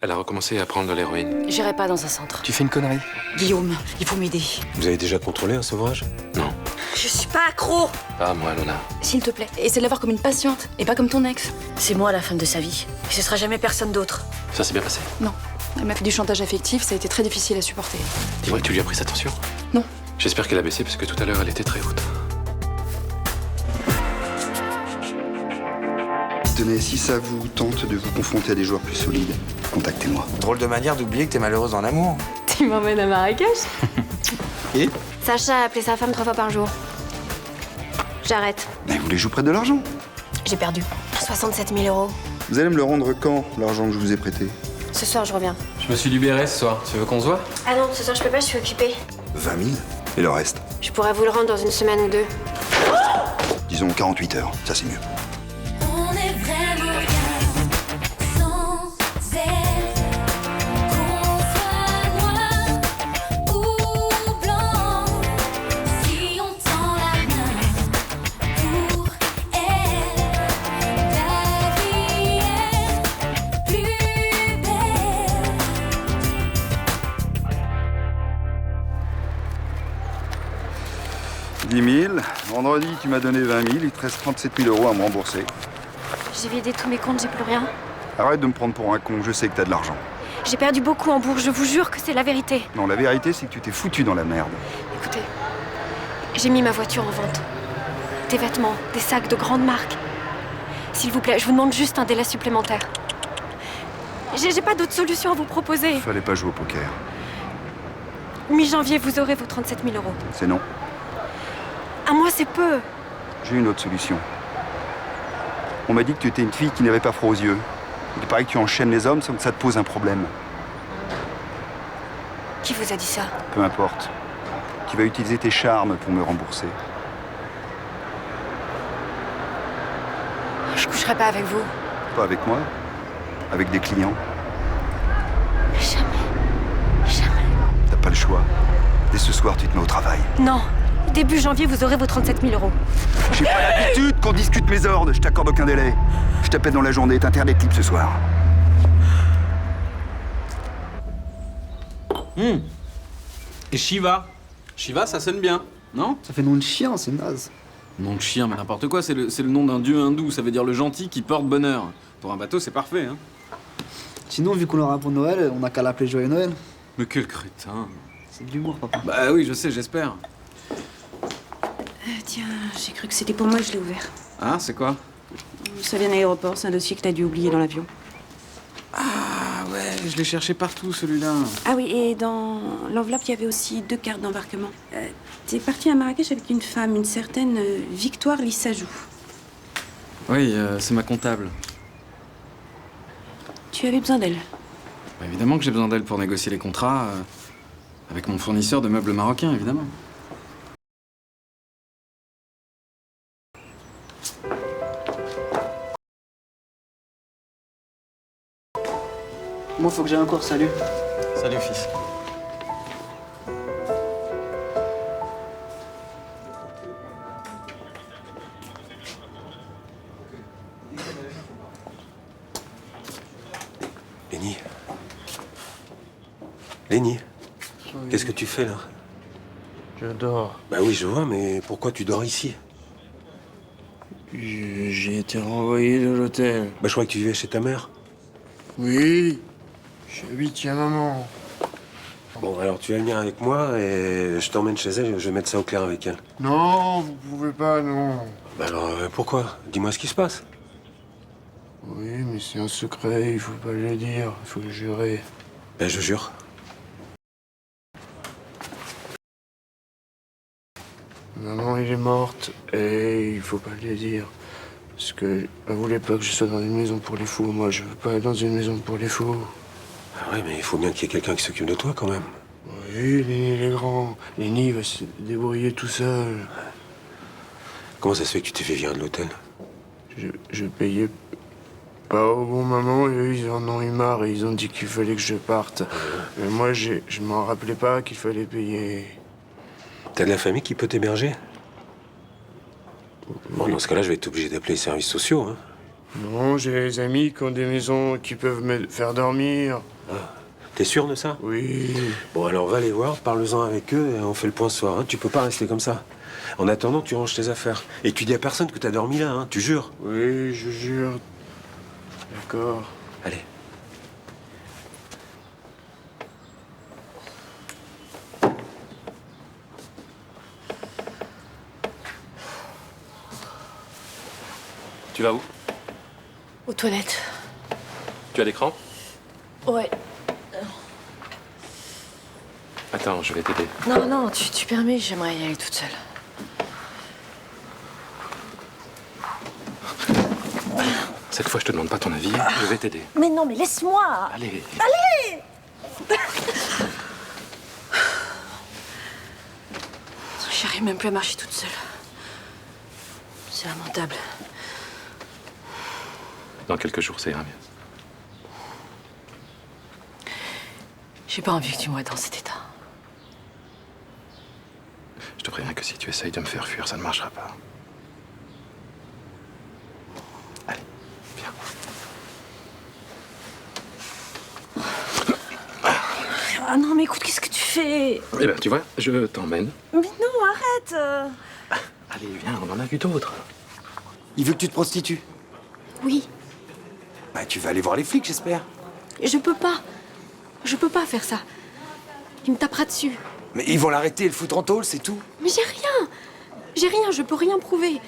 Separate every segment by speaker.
Speaker 1: Elle a recommencé à prendre de l'héroïne.
Speaker 2: J'irai pas dans un centre.
Speaker 3: Tu fais une connerie.
Speaker 2: Guillaume, il faut m'aider.
Speaker 4: Vous avez déjà contrôlé un sevrage?
Speaker 1: Non.
Speaker 2: Je suis pas accro.
Speaker 1: Pas moi, Lola.
Speaker 2: S'il te plaît, essaie de la voir comme une patiente et pas comme ton ex. C'est moi la femme de sa vie. Et ce sera jamais personne d'autre.
Speaker 1: Ça s'est bien passé.
Speaker 5: Non. Elle m'a fait du chantage affectif, ça a été très difficile à supporter.
Speaker 1: Dis-moi que tu lui as pris sa tension.
Speaker 5: Non.
Speaker 1: J'espère qu'elle a baissé parce que tout à l'heure elle était très haute.
Speaker 6: Tenez, si ça vous tente de vous confronter à des joueurs plus solides, contactez-moi.
Speaker 3: Drôle de manière d'oublier que t'es malheureuse en amour.
Speaker 5: Tu m'emmènes à Marrakech?
Speaker 6: Et
Speaker 7: Sacha a appelé sa femme 3 fois par jour. J'arrête.
Speaker 6: Mais vous voulez que je vous prête de l'argent?
Speaker 2: J'ai perdu.
Speaker 7: 67 000 €.
Speaker 6: Vous allez me le rendre quand, l'argent que je vous ai prêté?
Speaker 7: Ce soir, je reviens.
Speaker 3: Je me suis libéré ce soir. Tu veux qu'on se voit?
Speaker 7: Ah non, ce soir, je peux pas, je suis occupée.
Speaker 6: 20 000? Et le reste?
Speaker 7: Je pourrais vous le rendre dans une semaine ou deux.
Speaker 6: Disons 48 heures, ça c'est mieux.
Speaker 8: On est vraiment bien sans elle. Qu'on soit noir ou blanc, si on tend la main pour elle, la vie est plus belle.
Speaker 6: « 10 000. Vendredi, tu m'as donné 20 000. Il te reste 37 000 € à me rembourser.
Speaker 7: J'ai vidé tous mes comptes, j'ai plus rien.
Speaker 6: Arrête de me prendre pour un con, je sais que t'as de l'argent.
Speaker 7: J'ai perdu beaucoup en bourse, je vous jure que c'est la vérité.
Speaker 6: Non, la vérité, c'est que tu t'es foutu dans la merde.
Speaker 7: Écoutez, j'ai mis ma voiture en vente. Des vêtements, des sacs de grandes marques. S'il vous plaît, je vous demande juste un délai supplémentaire. J'ai pas d'autre solution à vous proposer.
Speaker 6: Fallait pas jouer au poker.
Speaker 7: Mi-janvier, vous aurez vos 37 000 €.
Speaker 6: C'est non.
Speaker 7: À moi, c'est peu.
Speaker 6: J'ai une autre solution. On m'a dit que tu étais une fille qui n'avait pas froid aux yeux. Il paraît que tu enchaînes les hommes sans que ça te pose un problème.
Speaker 7: Qui vous a dit ça?
Speaker 6: Peu importe. Tu vas utiliser tes charmes pour me rembourser.
Speaker 7: Je coucherai pas avec vous.
Speaker 6: Pas avec moi, avec des clients.
Speaker 7: Jamais. Jamais.
Speaker 6: T'as pas le choix. Dès ce soir, tu te mets au travail.
Speaker 7: Non. Début janvier, vous aurez vos 37 000 €.
Speaker 6: J'ai pas l'habitude qu'on discute mes ordres. Je t'accorde aucun délai. Je t'appelle dans la journée. T'as intérêt d'être libre ce soir.
Speaker 9: Et Shiva? Shiva, ça sonne bien, non?
Speaker 10: Ça fait nom de chien, c'est naze.
Speaker 9: Nom de chien, mais n'importe quoi, c'est le nom d'un dieu hindou, ça veut dire le gentil qui porte bonheur. Pour un bateau, c'est parfait, hein?
Speaker 10: Sinon, vu qu'on l'aura pour Noël, on n'a qu'à l'appeler Joyeux Noël.
Speaker 9: Mais quel crétin!
Speaker 10: C'est de l'humour, papa.
Speaker 9: Bah oui, je sais, j'espère.
Speaker 2: Tiens, j'ai cru que c'était pour moi, je l'ai ouvert.
Speaker 9: Ah, c'est quoi?
Speaker 2: Ça vient à l'aéroport, c'est un dossier que t'as dû oublier dans l'avion.
Speaker 9: Ah ouais, je l'ai cherché partout, celui-là.
Speaker 2: Ah oui, et dans l'enveloppe, il y avait aussi 2 cartes d'embarquement. T'es parti à Marrakech avec une femme, une certaine Victoire Lissajou.
Speaker 9: Oui, c'est ma comptable.
Speaker 2: Tu avais besoin d'elle.
Speaker 9: Bah, évidemment que j'ai besoin d'elle pour négocier les contrats avec mon fournisseur de meubles marocains, évidemment.
Speaker 10: Moi, faut que j'aille encore, salut.
Speaker 9: Salut, fils.
Speaker 4: Lenny. Lenny, qu'est-ce que tu fais là?
Speaker 11: Je dors.
Speaker 4: Bah oui, je vois, mais pourquoi tu dors ici?
Speaker 11: J'ai été renvoyé de l'hôtel.
Speaker 4: Bah je croyais que tu vivais chez ta mère.
Speaker 11: Oui, j'habite chez maman.
Speaker 4: Bon, alors tu vas venir avec moi et je t'emmène chez elle, je vais mettre ça au clair avec elle.
Speaker 11: Non, vous pouvez pas, non.
Speaker 4: Bah alors, pourquoi? Dis-moi ce qui se passe.
Speaker 11: Oui, mais c'est un secret, il faut pas le dire, il faut le jurer.
Speaker 4: Ben je jure.
Speaker 11: Maman, elle est morte et il faut pas le dire. Parce que elle voulait pas que je sois dans une maison pour les fous. Moi, je veux pas être dans une maison pour les fous.
Speaker 4: Ah ouais, mais il faut bien qu'il y ait quelqu'un qui s'occupe de toi quand même.
Speaker 11: Oui, Lenny, il est grand. Lenny va se débrouiller tout seul.
Speaker 4: Comment ça se fait que tu t'es fait virer de l'hôtel?
Speaker 11: Je payais pas au bon moment et eux, ils en ont eu marre et ils ont dit qu'il fallait que je parte. Mais moi, je m'en rappelais pas qu'il fallait payer.
Speaker 4: T'as de la famille qui peut t'héberger? Bon, dans ce cas-là, je vais être obligé d'appeler les services sociaux, hein.
Speaker 11: Non, j'ai des amis qui ont des maisons qui peuvent me faire dormir.
Speaker 4: T'es sûr de ça?
Speaker 11: Oui.
Speaker 4: Bon, alors va les voir, parle-en avec eux et on fait le point ce soir. Hein. Tu peux pas rester comme ça. En attendant, tu ranges tes affaires. Et tu dis à personne que t'as dormi là, hein. Tu jures?
Speaker 11: Oui, je jure. D'accord.
Speaker 4: Allez.
Speaker 1: Tu vas où?
Speaker 7: Aux toilettes.
Speaker 1: Tu as l'écran?
Speaker 7: Ouais.
Speaker 1: Attends, je vais t'aider.
Speaker 7: Non, non, tu permets, j'aimerais y aller toute seule.
Speaker 1: Cette fois, je te demande pas ton avis, je vais t'aider.
Speaker 7: Mais non, mais laisse-moi.
Speaker 1: Allez.
Speaker 7: Allez. J'arrive même plus à marcher toute seule. C'est lamentable.
Speaker 1: Dans quelques jours, ça ira mieux.
Speaker 7: J'ai pas envie que tu me vois dans cet état.
Speaker 1: Je te préviens que si tu essayes de me faire fuir, ça ne marchera pas. Allez, viens.
Speaker 7: Ah non, mais écoute, qu'est-ce que tu fais?
Speaker 1: Eh ben, tu vois, je t'emmène.
Speaker 7: Mais non, arrête.
Speaker 1: Allez, viens, on en a vu d'autres.
Speaker 3: Il veut que tu te prostitues.
Speaker 7: Oui,
Speaker 3: Bah, tu vas aller voir les flics, j'espère.
Speaker 7: je peux pas. Je peux pas faire ça. Il me tapera dessus.
Speaker 3: Mais ils vont l'arrêter et le foutre en tôle, c'est tout.
Speaker 7: Mais j'ai rien. J'ai rien, je peux rien prouver.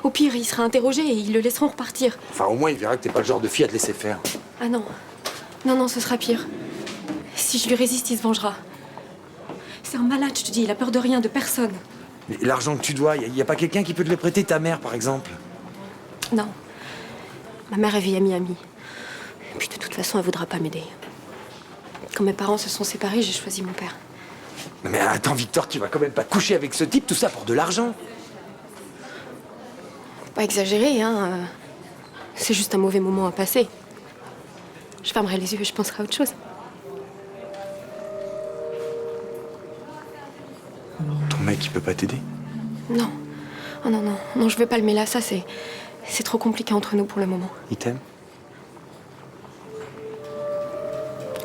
Speaker 7: Au pire, il sera interrogé et ils le laisseront repartir.
Speaker 3: Enfin, au moins, il verra que t'es pas le genre de fille à te laisser faire.
Speaker 7: Ah non. Non, non, ce sera pire. Si je lui résiste, il se vengera. C'est un malade, je te dis, il a peur de rien, de personne.
Speaker 3: Mais l'argent que tu dois, y a pas quelqu'un qui peut te le prêter, ta mère, par exemple?
Speaker 7: Non. Ma mère, elle vit à Miami. Et puis de toute façon, elle voudra pas m'aider. Quand mes parents se sont séparés, j'ai choisi mon père.
Speaker 3: Non, mais attends, Victor, tu vas quand même pas coucher avec ce type, tout ça pour de l'argent.
Speaker 7: Faut pas exagérer, hein. C'est juste un mauvais moment à passer. Je fermerai les yeux et je penserai à autre chose.
Speaker 3: Ton mec, il peut pas t'aider?
Speaker 7: Non. Oh non, non. Non, je veux pas le mêler à ça, c'est trop compliqué entre nous pour le moment.
Speaker 3: Il t'aime?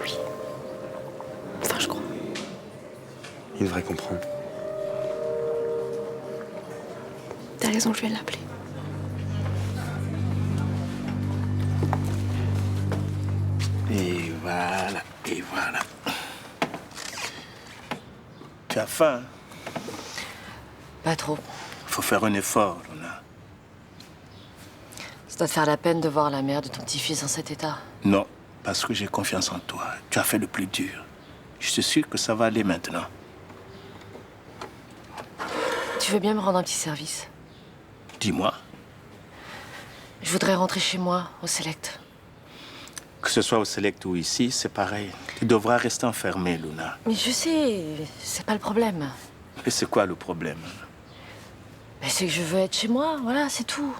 Speaker 7: Oui. Enfin, je crois.
Speaker 3: Il devrait comprendre.
Speaker 7: T'as raison, je vais l'appeler.
Speaker 12: Et voilà, et voilà. Tu as faim?
Speaker 7: Pas trop.
Speaker 12: Faut faire un effort, Luna.
Speaker 7: Ça doit te faire la peine de voir la mère de ton petit-fils dans cet état.
Speaker 12: Non, parce que j'ai confiance en toi. Tu as fait le plus dur. Je suis sûr que ça va aller maintenant.
Speaker 7: Tu veux bien me rendre un petit service?
Speaker 12: Dis-moi,
Speaker 7: Je voudrais rentrer chez moi, au Select.
Speaker 12: que ce soit au Select ou ici, c'est pareil. Tu devras rester enfermé, Luna.
Speaker 7: Mais je sais, c'est pas le problème.
Speaker 12: Et c'est quoi le problème?
Speaker 7: Mais c'est que je veux être chez moi, voilà, c'est tout.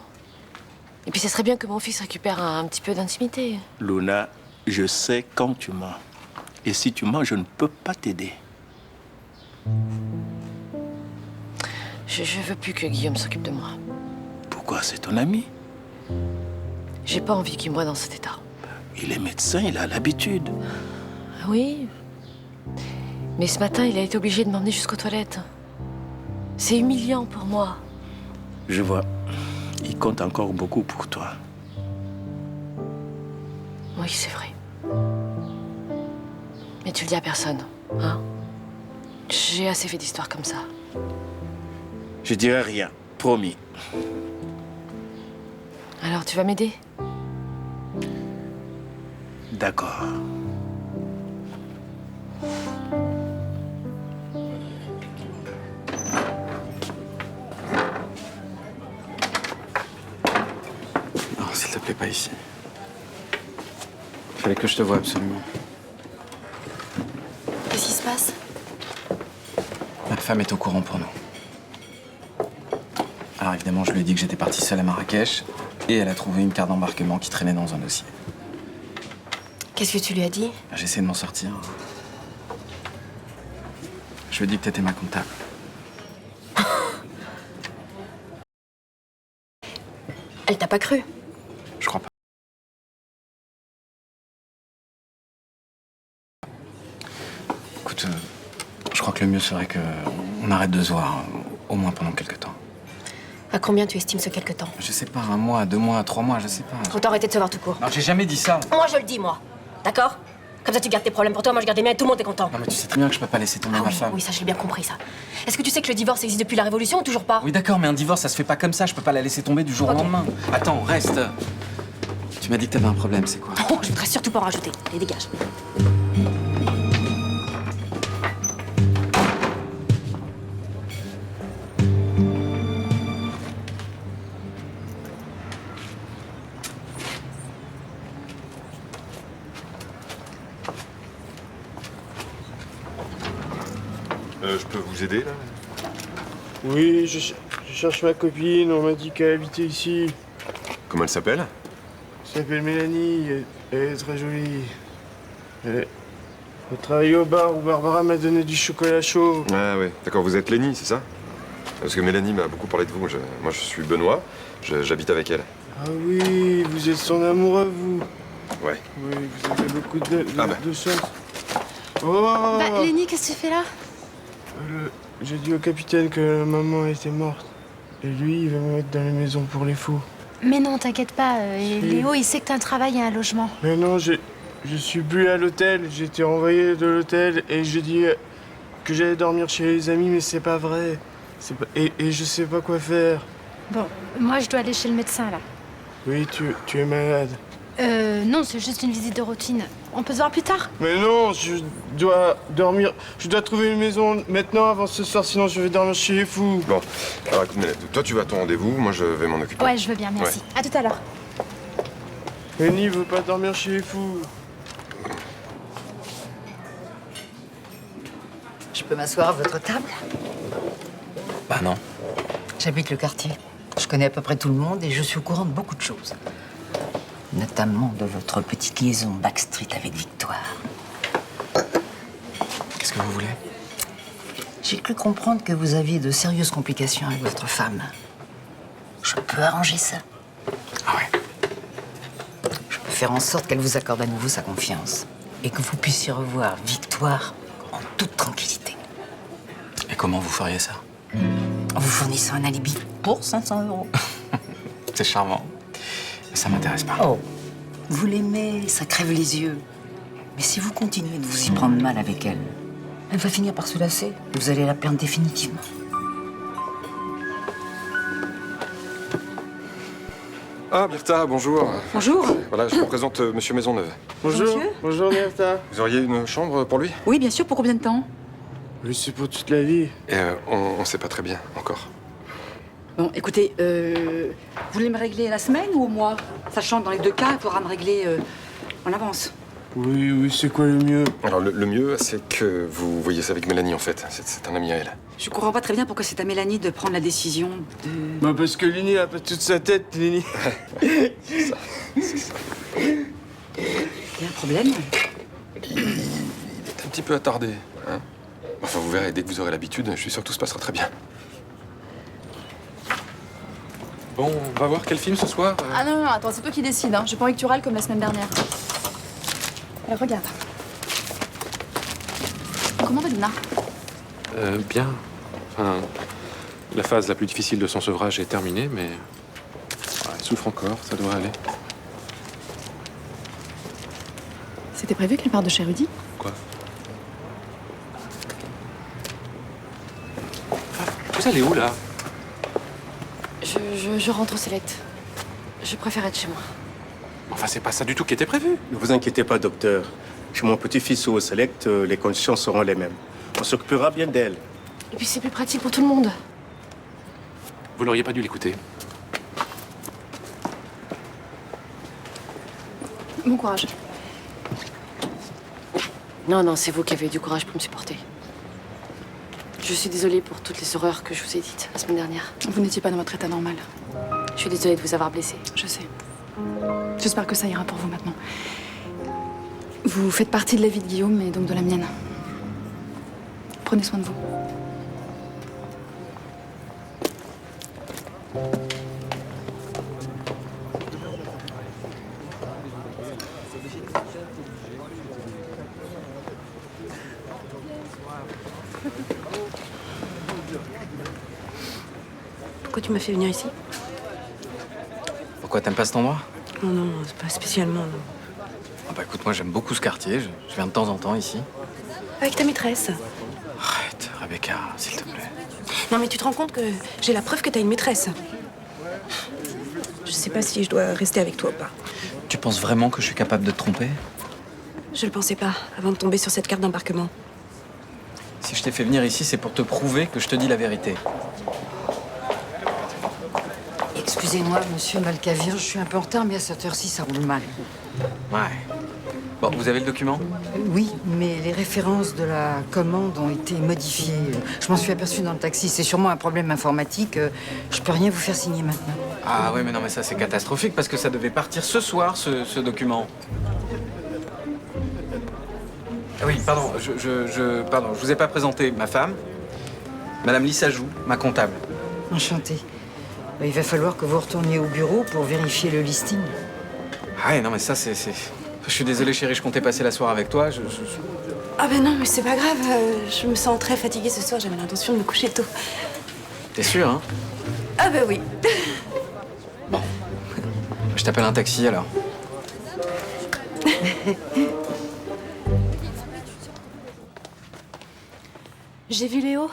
Speaker 7: Et puis, ça serait bien que mon fils récupère un petit peu d'intimité.
Speaker 12: Luna, je sais quand tu mens. Et si tu mens, je ne peux pas t'aider.
Speaker 7: Je veux plus que Guillaume s'occupe de moi.
Speaker 12: Pourquoi? C'est ton ami.
Speaker 7: J'ai pas envie qu'il me voie dans cet état.
Speaker 12: Il est médecin, il a l'habitude.
Speaker 7: Ah oui. Mais ce matin, il a été obligé de m'emmener jusqu'aux toilettes. C'est humiliant pour moi.
Speaker 12: Je vois. Il compte encore beaucoup pour toi.
Speaker 7: Oui, c'est vrai. Mais tu le dis à personne, hein? J'ai assez fait d'histoires comme ça.
Speaker 12: Je dirai rien, promis.
Speaker 7: Alors, tu vas m'aider?
Speaker 12: D'accord.
Speaker 9: Non, s'il te plaît, pas ici. Fallait que je te voie absolument.
Speaker 7: Qu'est-ce qui se passe?
Speaker 9: Ma femme est au courant pour nous. Alors évidemment, je lui ai dit que j'étais parti seul à Marrakech et elle a trouvé une carte d'embarquement qui traînait dans un dossier.
Speaker 7: Qu'est-ce que tu lui as dit?
Speaker 9: J'ai essayé de m'en sortir. Je lui ai dit que t'étais ma comptable.
Speaker 7: Elle t'a pas cru?
Speaker 1: Je crois pas. Écoute, je crois que le mieux serait qu'on arrête de se voir, au moins pendant quelques temps.
Speaker 7: À combien tu estimes ce quelque temps?
Speaker 1: Je sais pas, 1 mois, 2 mois, 3 mois, je sais pas.
Speaker 7: Autant arrêter de se voir tout court.
Speaker 1: Non, j'ai jamais dit ça.
Speaker 7: Moi, je le dis, moi. D'accord? Comme ça, tu gardes tes problèmes pour toi, moi, je garde les miens et tout le monde est content.
Speaker 1: Non, mais tu sais très bien que je peux pas laisser tomber ma femme.
Speaker 7: Oui, ça, j'ai bien compris, ça. Est-ce que tu sais que le divorce existe depuis la Révolution ou toujours pas?
Speaker 1: Oui, d'accord, mais un divorce, ça se fait pas comme ça. Je peux pas la laisser tomber du jour au lendemain. Attends, reste. Tu m'as dit que t'avais un problème, c'est quoi?
Speaker 7: Oh, je voudrais surtout pas en rajouter. Allez, dégage.
Speaker 13: Je peux vous aider, là?
Speaker 11: Oui, je cherche ma copine, on m'a dit qu'elle habitait ici.
Speaker 13: Comment elle s'appelle?
Speaker 11: Elle s'appelle Mélanie, elle est très jolie. Elle travaille au bar où Barbara m'a donné du chocolat chaud.
Speaker 13: Ah ouais, d'accord, vous êtes Lenny, c'est ça? Parce que Mélanie m'a beaucoup parlé de vous. Moi, je suis Benoît, j'habite avec elle.
Speaker 11: Ah oui, vous êtes son amoureux, vous.
Speaker 13: Ouais.
Speaker 11: Oui, vous avez beaucoup de chance. Oh
Speaker 5: Bah, Lenny, qu'est-ce que tu fais là?
Speaker 11: J'ai dit au capitaine que maman était morte. Et lui, il va me mettre dans les maisons pour les fous.
Speaker 5: Mais non, t'inquiète pas.
Speaker 11: Si.
Speaker 5: Léo, il sait que t'as un travail et un logement.
Speaker 11: Mais non, je suis plus à l'hôtel. J'ai été renvoyé de l'hôtel et j'ai dit que j'allais dormir chez les amis, mais c'est pas vrai. Et je sais pas quoi faire.
Speaker 5: Bon, moi, je dois aller chez le médecin, là.
Speaker 11: Oui, tu es malade.
Speaker 5: Non, c'est juste une visite de routine. On peut se voir plus tard?
Speaker 11: Mais non, je dois dormir. Je dois trouver une maison maintenant avant ce soir, sinon je vais dormir chez les fous.
Speaker 13: Bon, alors écoute, Mélanie, toi tu vas à ton rendez-vous, moi je vais m'en occuper.
Speaker 5: Ouais, je veux bien, merci.
Speaker 13: Ouais.
Speaker 5: À tout à l'heure.
Speaker 11: Lenny veut pas dormir chez les fous.
Speaker 14: Je peux m'asseoir à votre table?
Speaker 1: Bah non.
Speaker 14: J'habite le quartier. Je connais à peu près tout le monde et je suis au courant de beaucoup de choses. Notamment de votre petite liaison backstreet avec Victoire.
Speaker 1: Qu'est-ce que vous voulez?
Speaker 14: J'ai cru comprendre que vous aviez de sérieuses complications avec votre femme. Je peux arranger ça.
Speaker 1: Ah ouais?
Speaker 14: Je peux faire en sorte qu'elle vous accorde à nouveau sa confiance et que vous puissiez revoir Victoire en toute tranquillité.
Speaker 1: Et comment vous feriez ça?
Speaker 14: En vous fournissant un alibi pour 500 €.
Speaker 1: C'est charmant. Mais ça m'intéresse pas.
Speaker 14: Oh, vous l'aimez, ça crève les yeux. Mais si vous continuez de vous y prendre mal avec elle, elle va finir par se lasser. Vous allez la perdre définitivement.
Speaker 13: Ah, Myrtha, bonjour.
Speaker 15: Bonjour.
Speaker 13: Voilà, je vous présente Monsieur Maisonneuve.
Speaker 11: Bonjour.
Speaker 15: Monsieur.
Speaker 11: Bonjour, Myrtha.
Speaker 13: Vous auriez une chambre pour lui?
Speaker 15: Oui, bien sûr, pour combien de temps?
Speaker 11: Oui, c'est pour toute la vie.
Speaker 13: Et on sait pas très bien, encore.
Speaker 15: Bon, écoutez, vous voulez me régler la semaine ou au mois? Sachant que dans les deux cas, il faudra me régler en avance.
Speaker 11: Oui, c'est quoi le mieux?
Speaker 13: Alors, le mieux, c'est que vous voyez ça avec Mélanie, en fait. C'est un ami à elle.
Speaker 15: Je comprends pas très bien pourquoi c'est à Mélanie de prendre la décision de...
Speaker 11: Bah parce que Lenny a pas toute sa tête, Lenny.
Speaker 13: C'est ça, c'est ça.
Speaker 15: Il y a un problème?
Speaker 13: Il est un petit peu attardé, hein. Enfin, vous verrez, dès que vous aurez l'habitude, je suis sûr que tout se passera très bien. Bon, on va voir quel film ce soir?
Speaker 5: Ah non, attends, c'est toi qui décides, hein. J'ai pas envie que tu râles comme la semaine dernière. Alors, regarde. Comment va Luna?
Speaker 1: Bien. Enfin, la phase la plus difficile de son sevrage est terminée, mais elle souffre encore, ça doit aller.
Speaker 5: C'était prévu qu'elle parte de chez Rudy?
Speaker 1: Quoi? Vous allez où, là?
Speaker 7: Je rentre au Select. Je préfère être chez moi.
Speaker 1: Enfin, c'est pas ça du tout qui était prévu.
Speaker 12: Ne vous inquiétez pas, docteur. Chez mon petit-fils au Select, les conditions seront les mêmes. On s'occupera bien d'elle.
Speaker 7: Et puis c'est plus pratique pour tout le monde.
Speaker 1: Vous n'auriez pas dû l'écouter.
Speaker 5: Bon courage.
Speaker 7: Non, c'est vous qui avez eu du courage pour me supporter. Je suis désolée pour toutes les horreurs que je vous ai dites la semaine dernière.
Speaker 5: Vous n'étiez pas dans votre état normal.
Speaker 7: Je suis désolée de vous avoir blessé.
Speaker 5: Je sais. J'espère que ça ira pour vous maintenant. Vous faites partie de la vie de Guillaume et donc de la mienne. Prenez soin de vous.
Speaker 2: Pourquoi tu m'as fait venir ici?
Speaker 9: Pourquoi t'aimes pas cet endroit?
Speaker 2: Non, non, c'est pas spécialement, non.
Speaker 9: Ah bah écoute, moi j'aime beaucoup ce quartier, je viens de temps en temps ici.
Speaker 2: Avec ta maîtresse.
Speaker 9: Arrête, Rebecca, s'il te plaît.
Speaker 2: Non, mais tu te rends compte que j'ai la preuve que t'as une maîtresse. Je sais pas si je dois rester avec toi ou pas.
Speaker 9: Tu penses vraiment que je suis capable de te tromper?
Speaker 2: Je le pensais pas, avant de tomber sur cette carte d'embarquement.
Speaker 9: Si je t'ai fait venir ici, c'est pour te prouver que je te dis la vérité.
Speaker 14: Excusez-moi, monsieur Malcavir, je suis un peu en retard, mais à cette heure-ci, ça roule mal.
Speaker 9: Ouais. Bon, vous avez le document?
Speaker 14: Oui, mais les références de la commande ont été modifiées. Je m'en suis aperçue dans le taxi. C'est sûrement un problème informatique. Je peux rien vous faire signer maintenant.
Speaker 9: Ah ouais, mais non, mais ça c'est catastrophique parce que ça devait partir ce soir, ce document. Ah oui, pardon, pardon, je vous ai pas présenté ma femme, Madame Lisa Joux, ma comptable.
Speaker 14: Enchantée. Il va falloir que vous retourniez au bureau pour vérifier le listing.
Speaker 9: Ah ouais, non, mais ça c'est... Je suis désolé, chérie, je comptais passer la soirée avec toi.
Speaker 2: Ah ben non, mais c'est pas grave. Je me sens très fatiguée ce soir. J'avais l'intention de me coucher tôt.
Speaker 9: T'es sûre, hein?
Speaker 2: Ah ben oui.
Speaker 9: Bon. Je t'appelle un taxi, alors.
Speaker 16: J'ai vu Léo.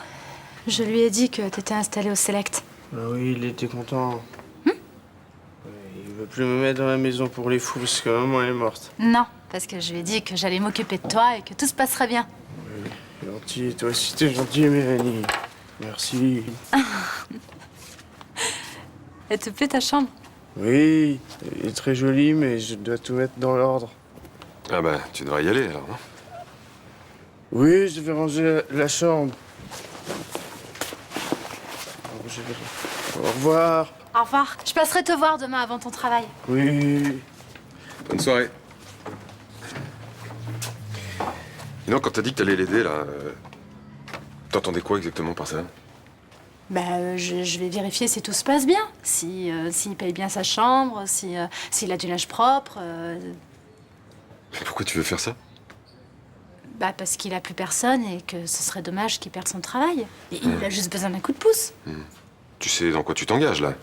Speaker 16: Je lui ai dit que t'étais installé au Select.
Speaker 11: Bah oui, il était content. Il veut plus me mettre dans la maison pour les fous parce que maman est morte.
Speaker 16: Non, parce que je lui ai dit que j'allais m'occuper de toi et que tout se passerait bien.
Speaker 11: Oui, gentil. Toi aussi, t'es gentil, Mélanie. Merci.
Speaker 16: Elle te plaît ta chambre?
Speaker 11: Oui, elle est très jolie, mais je dois tout mettre dans l'ordre.
Speaker 13: Ah bah, tu devrais y aller alors, non?
Speaker 11: Oui, je vais ranger la chambre. Au revoir.
Speaker 16: Au revoir. Je passerai te voir demain avant ton travail.
Speaker 11: Oui.
Speaker 13: Bonne soirée. Et non, quand t'as dit que t'allais l'aider, là, t'entendais quoi exactement par ça?
Speaker 16: Bah, je vais vérifier si tout se passe bien. S'il paye bien sa chambre, s'il a du linge propre.
Speaker 13: Pourquoi tu veux faire ça?
Speaker 16: Bah, parce qu'il a plus personne et que ce serait dommage qu'il perde son travail. Et il a juste besoin d'un coup de pouce.
Speaker 13: Tu sais dans quoi tu t'engages, là?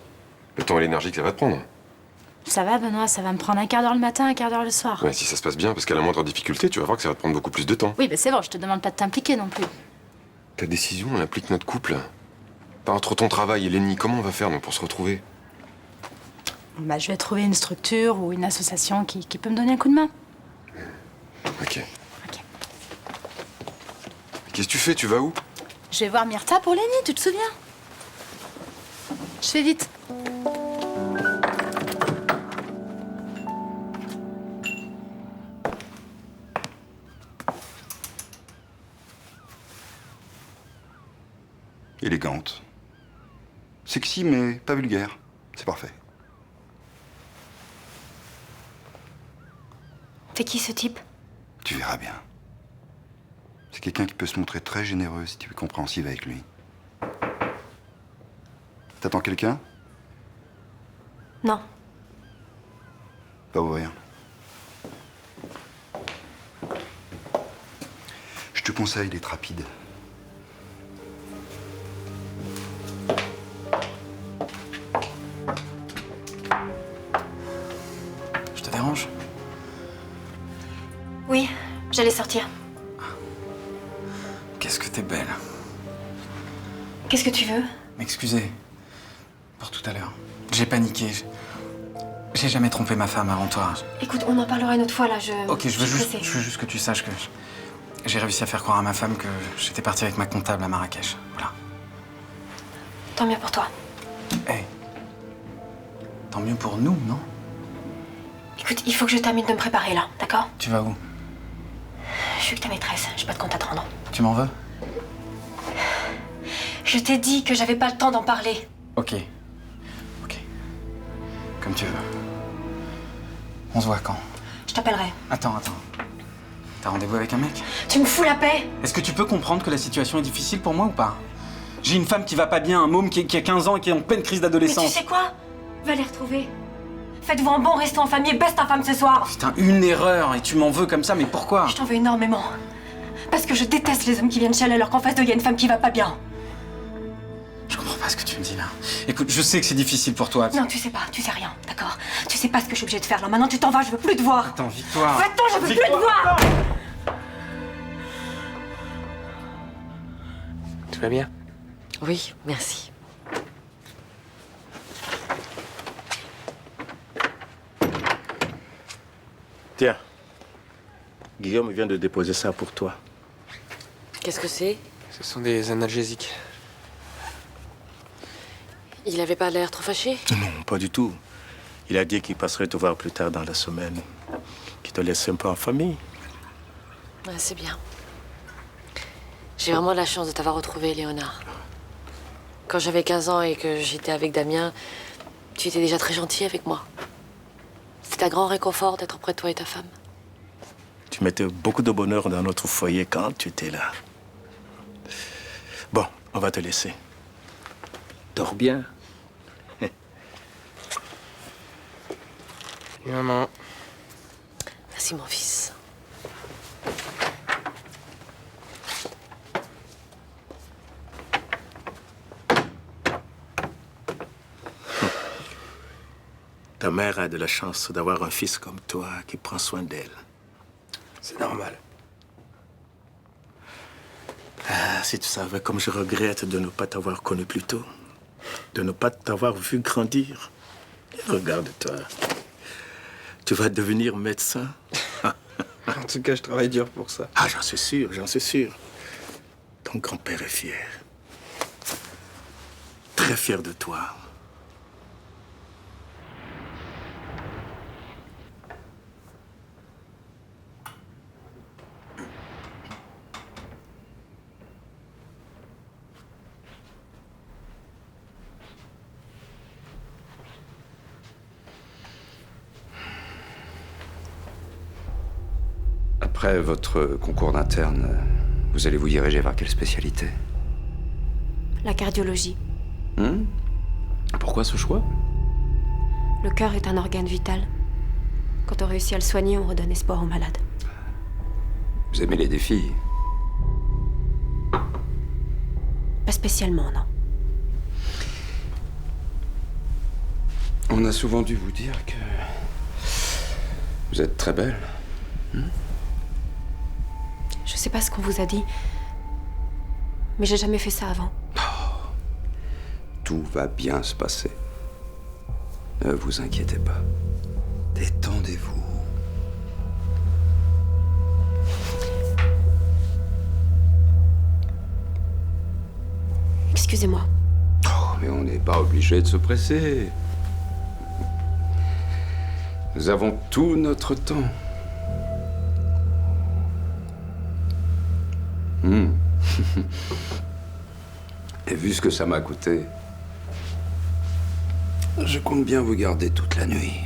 Speaker 13: Le temps et l'énergie que ça va te prendre.
Speaker 16: Ça va, Benoît, ça va me prendre un quart d'heure le matin, un quart d'heure le soir.
Speaker 13: Ouais, si ça se passe bien, parce qu'à la moindre difficulté, tu vas voir que ça va te prendre beaucoup plus de temps.
Speaker 16: Oui, bah c'est bon, je te demande pas de t'impliquer non plus.
Speaker 13: Ta décision, elle implique notre couple. Entre ton travail et l'ennemi, comment on va faire, nous, pour se retrouver?
Speaker 16: Bah, je vais trouver une structure ou une association qui peut me donner un coup de main.
Speaker 13: Ok. Qu'est-ce que tu fais? Tu vas où?
Speaker 16: Je vais voir Myrtha pour Lénie, tu te souviens? Je fais vite.
Speaker 6: Élégante. Sexy, mais pas vulgaire. C'est parfait.
Speaker 7: C'est qui ce type?
Speaker 6: Tu verras bien. C'est quelqu'un qui peut se montrer très généreux si tu es compréhensive avec lui. T'attends quelqu'un?
Speaker 7: Non.
Speaker 6: Va ouvrir. Je te conseille d'être rapide.
Speaker 9: Je te dérange?
Speaker 7: Oui, j'allais sortir.
Speaker 9: Qu'est-ce que t'es belle.
Speaker 7: Qu'est-ce que tu veux?
Speaker 9: M'excuser pour tout à l'heure. J'ai paniqué. J'ai jamais trompé ma femme avant toi.
Speaker 7: Écoute, on en parlera une autre fois, là,
Speaker 9: Ok, je veux
Speaker 7: suis pressée.
Speaker 9: juste que tu saches que j'ai réussi à faire croire à ma femme que j'étais parti avec ma comptable à Marrakech. Voilà.
Speaker 7: Tant mieux pour toi.
Speaker 9: Hey. Tant mieux pour nous, non?
Speaker 7: Écoute, il faut que je termine de me préparer, là, d'accord?
Speaker 9: Tu vas où?
Speaker 7: Je suis que ta maîtresse, j'ai pas de compte à te rendre.
Speaker 9: Tu m'en veux?
Speaker 7: Je t'ai dit que j'avais pas le temps d'en parler.
Speaker 9: Ok. Comme tu veux. On se voit quand?
Speaker 7: Je t'appellerai.
Speaker 9: Attends. T'as rendez-vous avec un mec?
Speaker 7: Tu me fous la paix!
Speaker 9: Est-ce que tu peux comprendre que la situation est difficile pour moi ou pas? J'ai une femme qui va pas bien, un môme qui a 15 ans et qui est en pleine crise d'adolescence.
Speaker 7: Mais tu sais quoi? Va les retrouver. Faites-vous un bon resto en famille et baisse ta femme ce soir.
Speaker 9: Putain, une erreur et tu m'en veux comme ça, mais pourquoi?
Speaker 7: Je t'en veux énormément. Parce que je déteste les hommes qui viennent chialer alors qu'en face d'eux, il y a une femme qui va pas bien.
Speaker 9: Je comprends pas. ce que tu me dis là. Écoute, je sais que c'est difficile pour toi.
Speaker 7: Non, tu sais pas, tu sais rien, d'accord? Tu sais pas ce que je suis obligée de faire là. Maintenant, tu t'en vas, je veux plus te voir.
Speaker 9: Attends, Victoire.
Speaker 7: Attends, je veux plus te voir.
Speaker 17: Tout va bien?
Speaker 14: Oui, merci.
Speaker 12: Tiens, Guillaume vient de déposer ça pour toi.
Speaker 14: Qu'est-ce que c'est?
Speaker 17: Ce sont des analgésiques.
Speaker 14: Il avait pas l'air trop fâché?
Speaker 12: Non, pas du tout. Il a dit qu'il passerait te voir plus tard dans la semaine. Qu'il te laisse un peu en famille.
Speaker 14: Ouais, c'est bien. J'ai vraiment la chance de t'avoir retrouvé, Léonard. Quand j'avais 15 ans et que j'étais avec Damien, tu étais déjà très gentil avec moi. C'était un grand réconfort d'être près de toi et ta femme.
Speaker 12: Tu mettais beaucoup de bonheur dans notre foyer quand tu étais là. Bon, on va te laisser. Dors bien.
Speaker 17: Maman.
Speaker 14: Merci, mon fils.
Speaker 12: Ta mère a de la chance d'avoir un fils comme toi qui prend soin d'elle.
Speaker 17: C'est normal.
Speaker 12: Ah, si tu savais comme je regrette de ne pas t'avoir connu plus tôt. De ne pas t'avoir vu grandir. Regarde-toi. Tu vas devenir médecin.
Speaker 17: En tout cas, je travaille dur pour ça.
Speaker 12: Ah, j'en suis sûr, j'en suis sûr. Ton grand-père est fier. Très fier de toi.
Speaker 18: Après votre concours d'interne, vous allez vous diriger vers quelle spécialité?
Speaker 7: La cardiologie.
Speaker 18: Pourquoi ce choix?
Speaker 7: Le cœur est un organe vital. Quand on réussit à le soigner, on redonne espoir aux malades.
Speaker 18: Vous aimez les défis?
Speaker 7: Pas spécialement, non.
Speaker 18: On a souvent dû vous dire que vous êtes très belle.
Speaker 7: Je sais pas ce qu'on vous a dit, mais j'ai jamais fait ça avant.
Speaker 18: Tout va bien se passer. Ne vous inquiétez pas. Détendez-vous.
Speaker 7: Excusez-moi.
Speaker 18: Oh, mais on n'est pas obligé de se presser. Nous avons tout notre temps. Et vu ce que ça m'a coûté, je compte bien vous garder toute la nuit.